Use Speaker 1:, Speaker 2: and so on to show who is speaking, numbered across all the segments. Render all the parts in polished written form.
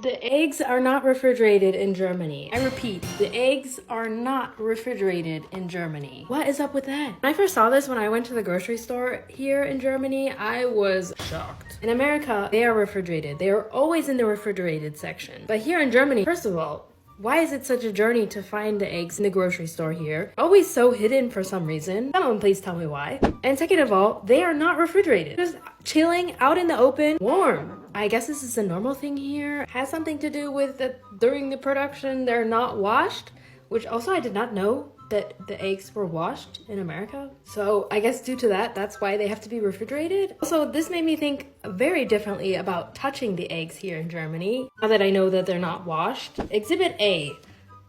Speaker 1: The eggs are not refrigerated in Germany. I repeat, the eggs are not refrigerated in Germany. What is up with that? When I first saw this when I went to the grocery store here in Germany, I was shocked. In America, they are refrigerated. They are always in the refrigerated section. But here in Germany, first of all, why is it such a journey to find the eggs in the grocery store here? Always so hidden for some reason. Someone please tell me why. And second of all, they are not refrigerated. Just chilling out in the open, warm. I guess this is a normal thing here. Has something to do with that during the production they're not washed, which also I did not know that the eggs were washed in America. So I guess due to that, that's why they have to be refrigerated. Also, this made me think very differently about touching the eggs here in Germany, now that I know that they're not washed. Exhibit A,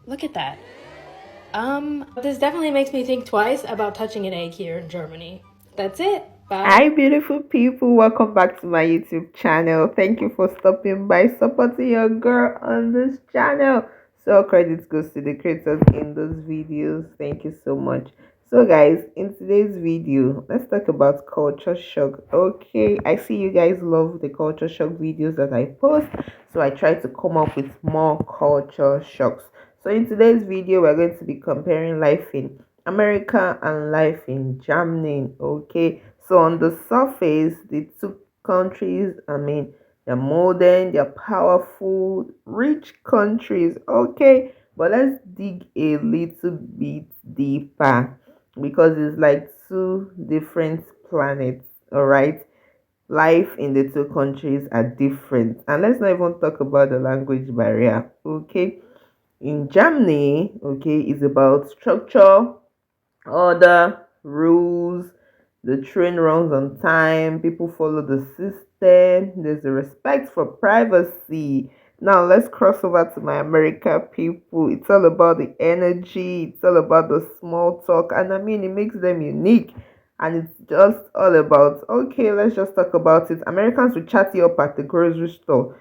Speaker 1: look at that. This definitely makes me think twice about touching an egg here in Germany. That's it. Bye.
Speaker 2: Hi, beautiful people. Welcome back to my YouTube channel. Thank you for stopping by, supporting your girl on this channel. So credit goes to the creators in those videos. Thank you so much. So guys, in today's video, let's talk about culture shock. Okay, I see you guys love the culture shock videos that I post, so I try to come up with more culture shocks. So in today's video, we're going to be comparing life in America and life in Germany. Okay, so on the surface, the two countries, they're modern, they're powerful, rich countries. Okay, but let's dig a little bit deeper because it's like two different planets. All right, life in the two countries are different, and let's not even talk about the language barrier. Okay, in Germany, okay, is about structure, order, rules. The train runs on time, people follow the system, there's a respect for privacy. Now let's cross over to my America people. It's all about the energy, it's all about the small talk, and it makes them unique. And it's just all about, okay, let's just talk about it. Americans will chat you up at the grocery store,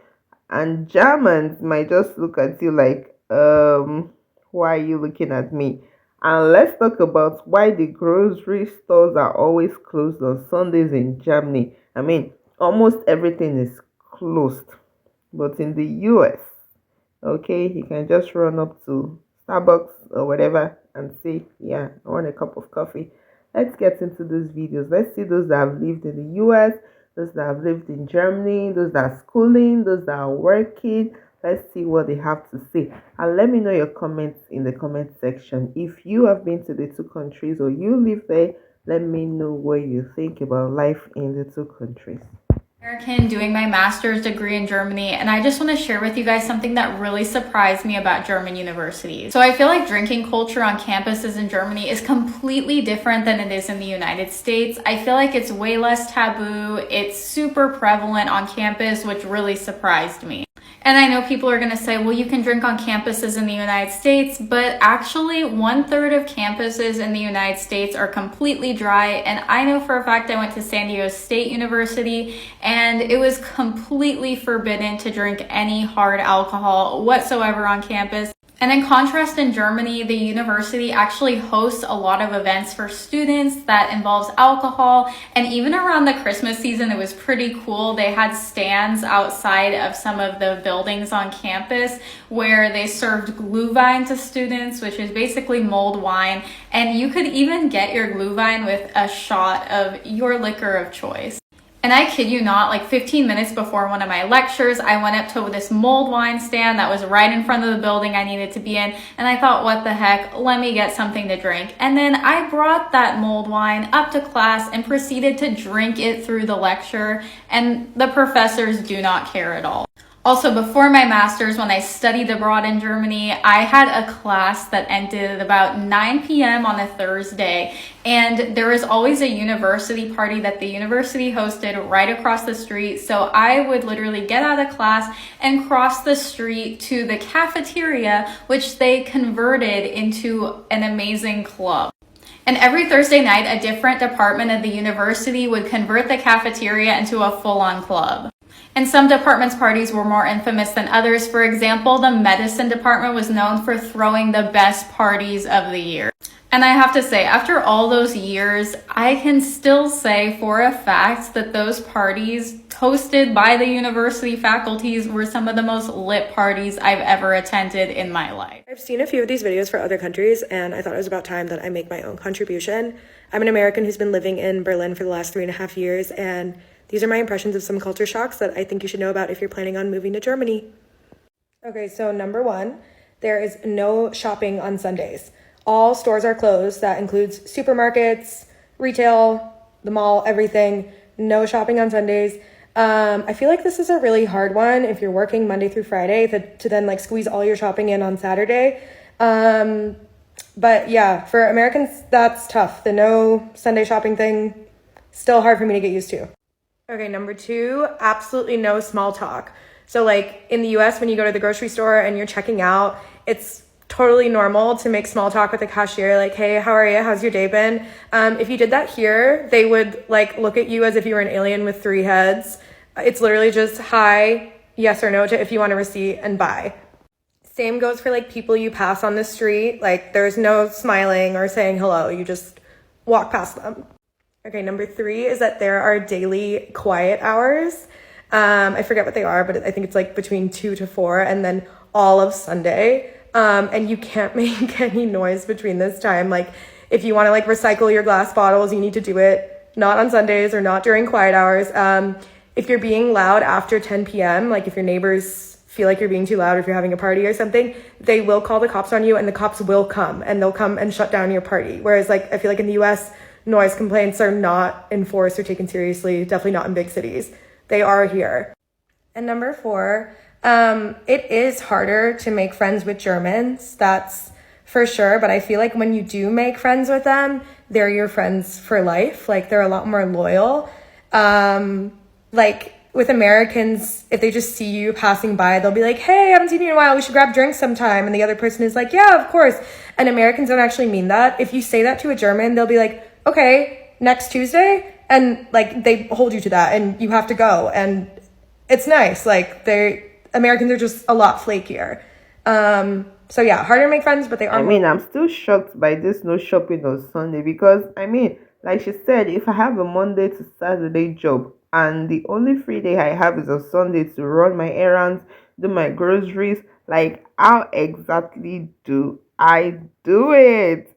Speaker 2: and Germans might just look at you like, why are you looking at me? And let's talk about why the grocery stores are always closed on Sundays in Germany. Almost everything is closed. But in the US, okay, you can just run up to Starbucks or whatever and say, yeah, I want a cup of coffee. Let's get into these videos. Let's see those that have lived in the US, those that have lived in Germany, those that are schooling, those that are working. Let's see what they have to say. And let me know your comments in the comment section. If you have been to the two countries or you live there, let me know what you think about life in the two countries.
Speaker 3: American doing my master's degree in Germany, and I just want to share with you guys something that really surprised me about German universities. So I feel like drinking culture on campuses in Germany is completely different than it is in the United States. I feel like it's way less taboo. It's super prevalent on campus, which really surprised me. And I know people are going to say, well, you can drink on campuses in the United States, but actually 1/3 of campuses in the United States are completely dry. And I know for a fact I went to San Diego State University and it was completely forbidden to drink any hard alcohol whatsoever on campus. And in contrast, in Germany, the university actually hosts a lot of events for students that involves alcohol. And even around the Christmas season, it was pretty cool. They had stands outside of some of the buildings on campus where they served Glühwein to students, which is basically mulled wine. And you could even get your Glühwein with a shot of your liquor of choice. And I kid you not, like 15 minutes before one of my lectures, I went up to this mulled wine stand that was right in front of the building I needed to be in. And I thought, what the heck, let me get something to drink. And then I brought that mulled wine up to class and proceeded to drink it through the lecture. And the professors do not care at all. Also, before my master's, when I studied abroad in Germany, I had a class that ended at about 9 p.m. on a Thursday, and there was always a university party that the university hosted right across the street. So I would literally get out of class and cross the street to the cafeteria, which they converted into an amazing club. And every Thursday night, a different department of the university would convert the cafeteria into a full-on club. And some departments' parties were more infamous than others. For example, the medicine department was known for throwing the best parties of the year. And I have to say, after all those years, I can still say for a fact that those parties hosted by the university faculties were some of the most lit parties I've ever attended in my life.
Speaker 4: I've seen a few of these videos for other countries, and I thought it was about time that I make my own contribution. I'm an American who's been living in Berlin for the last 3.5 years, and these are my impressions of some culture shocks that I think you should know about if you're planning on moving to Germany. Okay, so number one, there is no shopping on Sundays. All stores are closed. That includes supermarkets, retail, the mall, everything. No shopping on Sundays. I feel like this is a really hard one if you're working Monday through Friday to then like squeeze all your shopping in on Saturday. But yeah, for Americans, that's tough. The no Sunday shopping thing, still hard for me to get used to. Okay, number two, absolutely no small talk. So like in the US, when you go to the grocery store and you're checking out, it's totally normal to make small talk with the cashier, like, hey, how are you? How's your day been? If you did that here, they would like look at you as if you were an alien with 3 heads. It's literally just hi, yes or no to if you want a receipt, and bye. Same goes for like people you pass on the street. Like there's no smiling or saying hello. You just walk past them. Okay, number 3 is that there are daily quiet hours. I forget what they are, but I think it's like between 2 to 4 and then all of Sunday. And you can't make any noise between this time. Like if you want to like recycle your glass bottles, you need to do it not on Sundays or not during quiet hours. If you're being loud after 10 p.m., like if your neighbors feel like you're being too loud, or if you're having a party or something, they will call the cops on you, and the cops will come and they'll come and shut down your party. Whereas like I feel like in the US, noise complaints are not enforced or taken seriously, definitely not in big cities. They are here. And number 4, it is harder to make friends with Germans, that's for sure. But I feel like when you do make friends with them, they're your friends for life. Like they're a lot more loyal. Like with Americans, if they just see you passing by, they'll be like, hey, I haven't seen you in a while, we should grab drinks sometime. And the other person is like, yeah, of course. And Americans don't actually mean that. If you say that to a German, they'll be like, okay, next Tuesday. And like they hold you to that and you have to go. And it's nice. Like Americans are just a lot flakier. So yeah, harder to make friends, but they are.
Speaker 2: I'm still shocked by this no shopping on Sunday because like she said, if I have a Monday to Saturday job and the only free day I have is on Sunday to run my errands, do my groceries, like how exactly do I do it?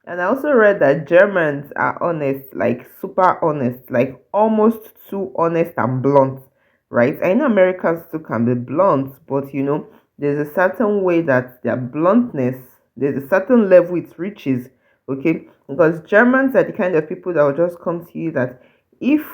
Speaker 2: And I also read that Germans are honest, like super honest, like almost too honest and blunt, right? I know Americans too can be blunt, but there's a certain way that their bluntness, there's a certain level it reaches, okay? Because Germans are the kind of people that will just come to you that if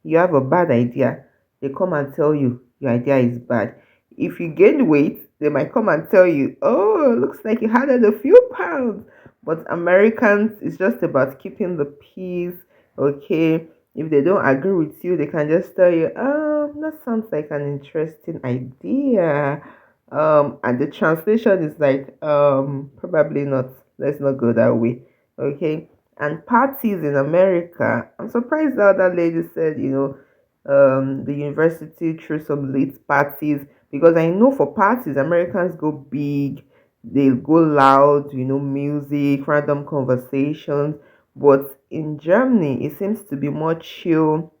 Speaker 2: you have a bad idea, they come and tell you your idea is bad. If you gain weight, they might come and tell you, oh, looks like you added a few pounds. But Americans, it's just about keeping the peace, okay? If they don't agree with you, they can just tell you, that sounds like an interesting idea. And the translation is like, probably not. Let's not go that way, okay? And parties in America, I'm surprised that that lady said, the university threw some late parties, because I know for parties, Americans go big, they'll go loud, music, random conversations. But in Germany, it seems to be more chill,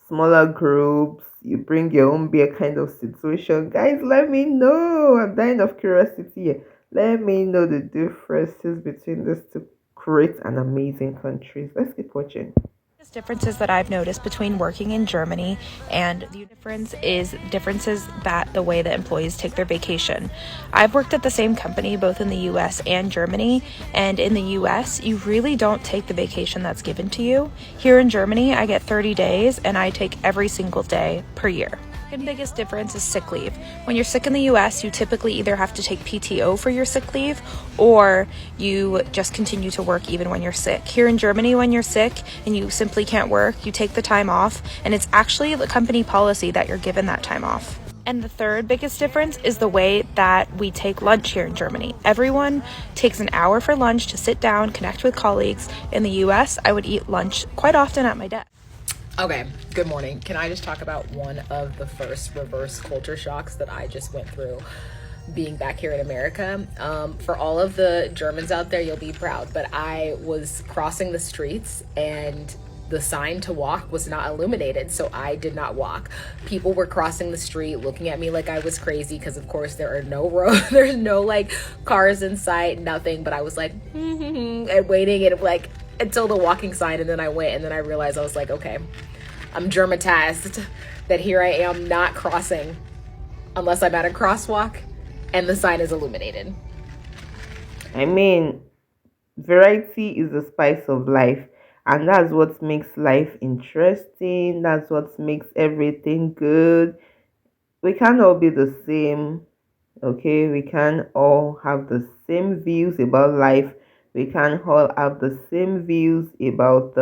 Speaker 2: smaller groups, you bring your own beer kind of situation. Guys, let me know. I'm dying of curiosity here. Let me know the differences between these two great and amazing countries. Let's keep watching.
Speaker 5: Differences that I've noticed between working in Germany and the differences that the way that employees take their vacation. I've worked at the same company both in the US and Germany, and in the US you really don't take the vacation that's given to you. Here in Germany I get 30 days and I take every single day per year. The biggest difference is sick leave. When you're sick in the US, you typically either have to take PTO for your sick leave or you just continue to work even when you're sick. Here in Germany, when you're sick and you simply can't work, you take the time off, and it's actually the company policy that you're given that time off. And the third biggest difference is the way that we take lunch here in Germany. Everyone takes an hour for lunch to sit down, connect with colleagues. In the US, I would eat lunch quite often at my desk.
Speaker 6: Okay, good morning. Can I just talk about one of the first reverse culture shocks that I just went through? being back here in America. For all of the Germans out there, you'll be proud, but I was crossing the streets and the sign to walk was not illuminated, so I did not walk. People were crossing the street looking at me like I was crazy because of course there are no roads, there's no like cars in sight, nothing, but I was like and waiting and like until the walking sign, and then I went, and then I realized I was like, okay, I'm Germatized that here I am not crossing unless I'm at a crosswalk and the sign is illuminated.
Speaker 2: I mean, variety is the spice of life, and that's what makes life interesting. That's what makes everything good. We can't all be the same, okay? We can't all have the same views about life. We can't all have the same views about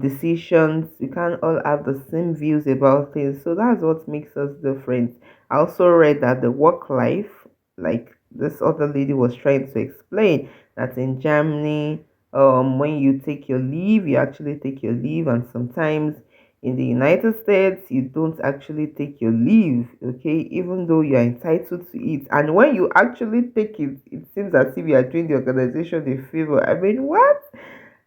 Speaker 2: decisions. We can't all have the same views about things. So that's what makes us different. I also read that the work life, like this other lady was trying to explain, that in Germany, when you take your leave, you actually take your leave, and sometimes in the United States, you don't actually take your leave, okay, even though you're entitled to it. And when you actually take it, it seems as if you are doing the organization a favor. I mean, what?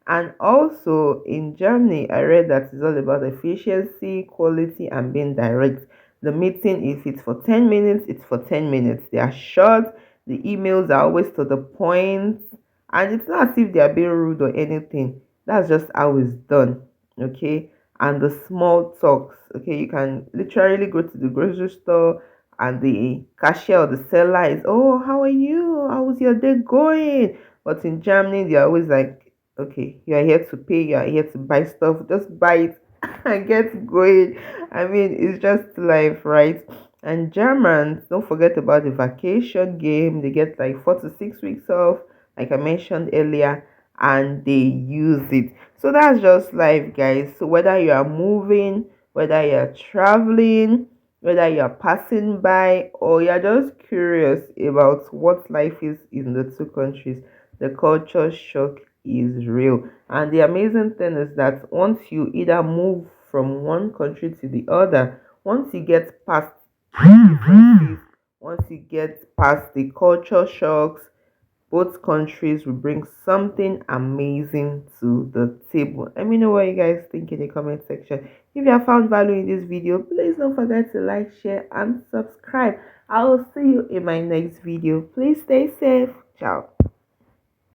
Speaker 2: And also in Germany, I read that it's all about efficiency, quality, and being direct. The meeting, if it's for 10 minutes, it's for 10 minutes. They are short, the emails are always to the point, and it's not as if they are being rude or anything. That's just how it's done, okay? And the small talks, okay? You can literally go to the grocery store and the cashier or the seller is, oh, how are you? How's your day going? But in Germany, they're always like, okay, you are here to pay, you are here to buy stuff, just buy it and get going. I mean, it's just life, right? And Germans, don't forget about the vacation game. They get like 4 to 6 weeks off, like I mentioned earlier, and they use it. So that's just life, guys. So whether you are moving, whether you're traveling, whether you're passing by, or you're just curious about what life is in the two countries, the culture shock is real. And the amazing thing is that once you either move from one country to the other, once you get past the differences, once you get past the culture shocks, both countries will bring something amazing to the table. Let me know what you guys think in the comment section. If you have found value in this video, please don't forget to like, share, and subscribe. I will see you in my next video. Please stay safe. Ciao.